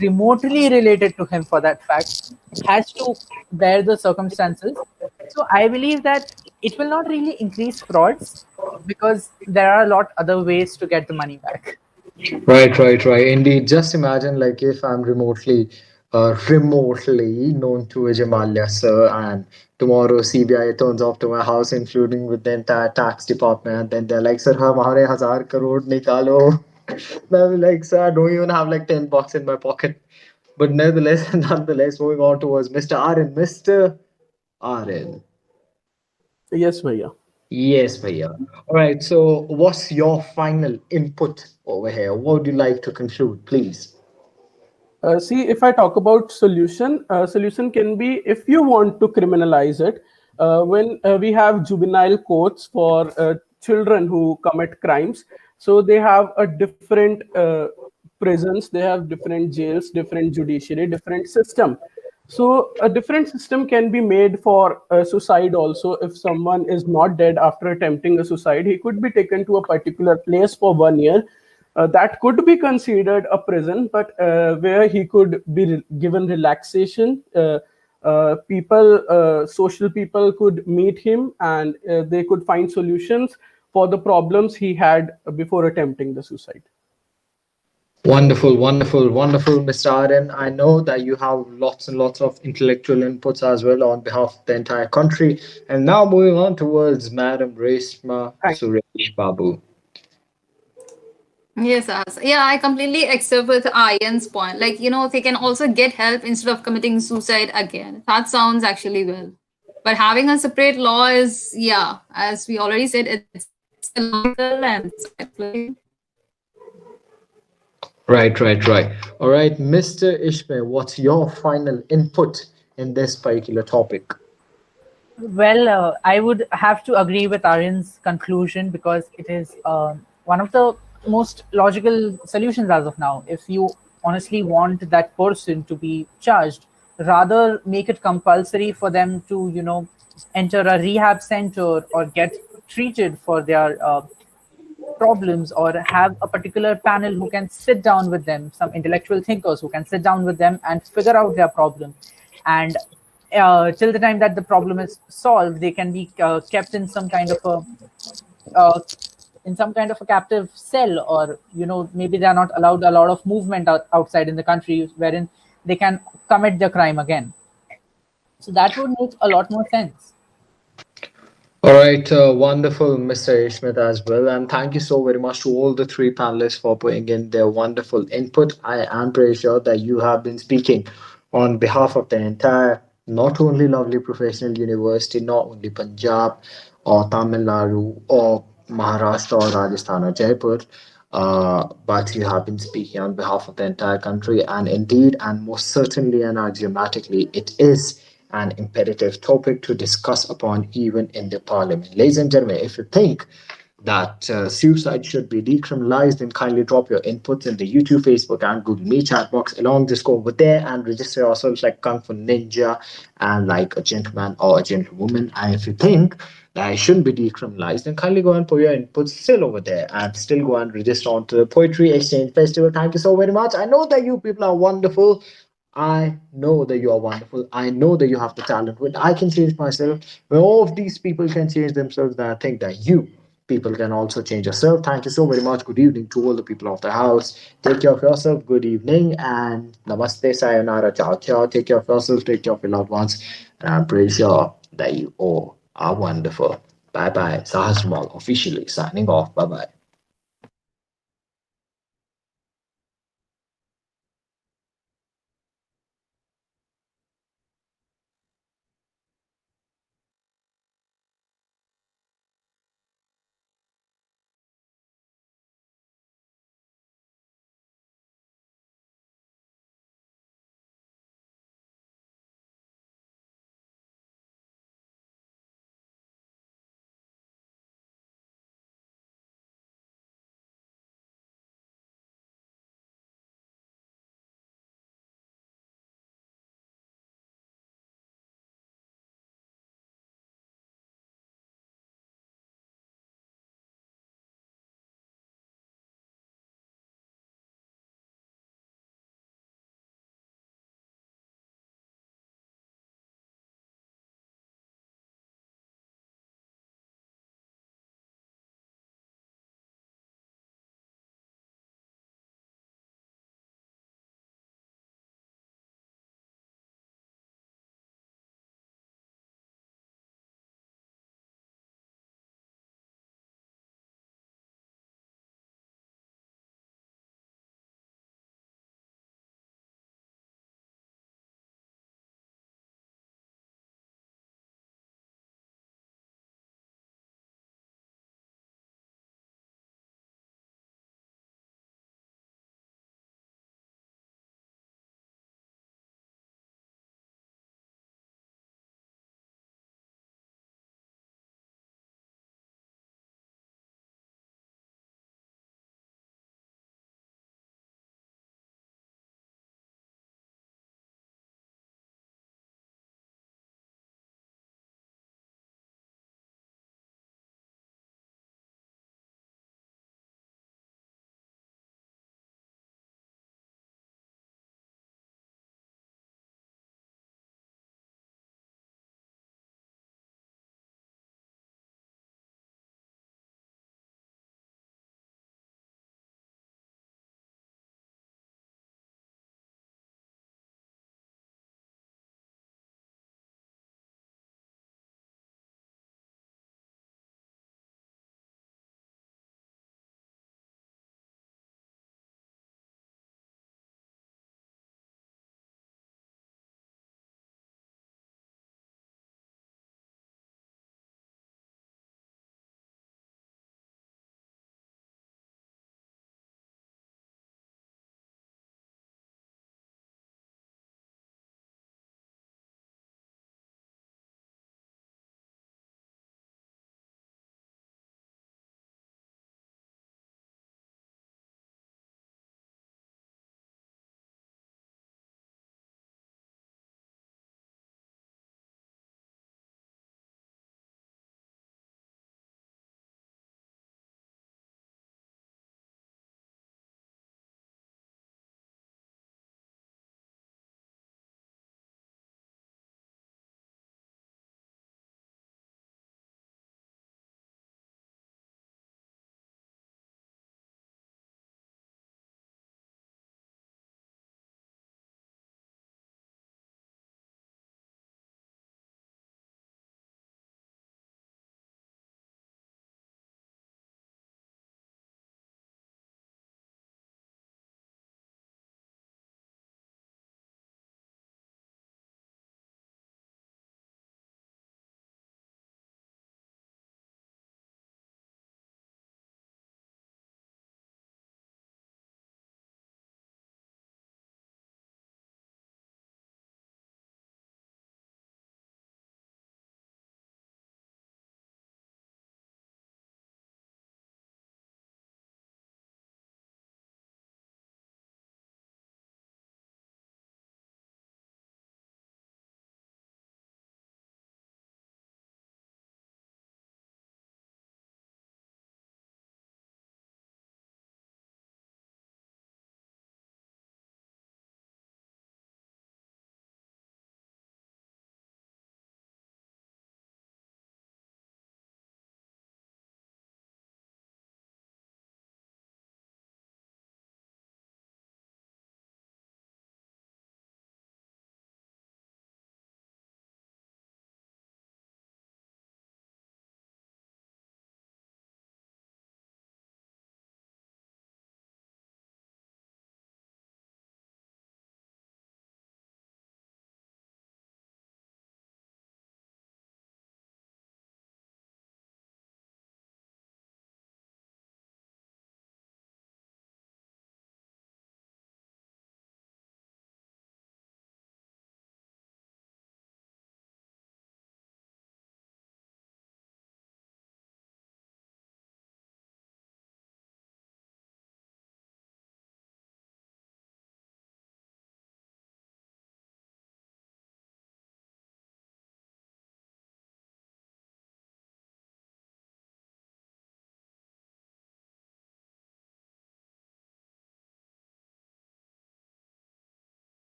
S8: remotely related to him for that fact has to bear the circumstances. So I believe that it will not really increase frauds, because there are a lot other ways to get the money back.
S2: Right, right, right. Indeed. Just imagine, like, if I'm remotely known to Vijay Mallya, sir, and tomorrow CBI turns up to my house, including with the entire tax department, and then they're like, sir, हमारे 1,000 crore nikalo. I'll be like, sir, I don't even have like 10 bucks in my pocket. But nevertheless, nonetheless, moving on towards Mr. Aryan. Mr. Aryan.
S6: Yes, Bhaiya.
S2: Yes, Bhaiya. All right. So, what's your final input over here? What would you like to conclude, please?
S6: See, if I talk about solution, solution can be, if you want to criminalize it, when we have juvenile courts for children who commit crimes, so they have a different prisons, they have different jails, different judiciary, different system. So a different system can be made for suicide also. If someone is not dead after attempting a suicide, he could be taken to a particular place for 1 year. That could be considered a prison, but where he could be given relaxation. Social people could meet him, and they could find solutions for the problems he had before attempting the suicide.
S2: Wonderful, wonderful, wonderful, Mr. Aryan. I know that you have lots and lots of intellectual inputs as well on behalf of the entire country. And now moving on towards Madam Reshma
S6: Thank
S2: Suresh Babu.
S7: Yes, yeah, I completely accept with Ian's point. Like, they can also get help instead of committing suicide again. That sounds actually well. But having a separate law is, yeah, as we already said, it's illogical and it's exploiting.
S2: Right, right, right. All right, Mr. Ishmael, what's your final input in this particular topic?
S8: Well, I would have to agree with Aryan's conclusion, because it is one of the most logical solutions as of now. If you honestly want that person to be charged, rather make it compulsory for them to, enter a rehab center or get treated for their problems, or have a particular panel who can sit down with them, some intellectual thinkers who can sit down with them and figure out their problem. And till the time that the problem is solved, they can be kept in some kind of a captive cell, or maybe they are not allowed a lot of movement outside in the country, wherein they can commit the crime again. So that would make a lot more sense.
S2: All right, wonderful, Mr. Ishmael, as well. And thank you so very much to all the three panelists for putting in their wonderful input. I am pretty sure that you have been speaking on behalf of the entire, not only lovely professional university, not only Punjab or Tamil Nadu or Maharashtra or Rajasthan or Jaipur, but you have been speaking on behalf of the entire country. And indeed, and most certainly and axiomatically, it is an imperative topic to discuss upon even in the parliament. Ladies and gentlemen, if you think that suicide should be decriminalized, then kindly drop your inputs in the YouTube, Facebook, and Google Meet chat box. Along, just go over there and register yourselves like Kung Fu Ninja and like a gentleman or a gentlewoman. And if you think that it shouldn't be decriminalized, then kindly go and put your inputs still over there and still go and register onto the Poetry Exchange Festival. Thank you so very much. I know that you people are wonderful. I know that you are wonderful. I know that you have the talent. When I can change myself, when all of these people can change themselves, then I think that you people can also change yourself. Thank you so very much. Good evening to all the people of the house. Take care of yourself. Good evening and namaste, sayonara, ciao, ciao. Take care of yourself. Take care of your loved ones. And I'm pretty sure that you all are wonderful. Bye bye. Sahas Mall officially signing off. Bye bye.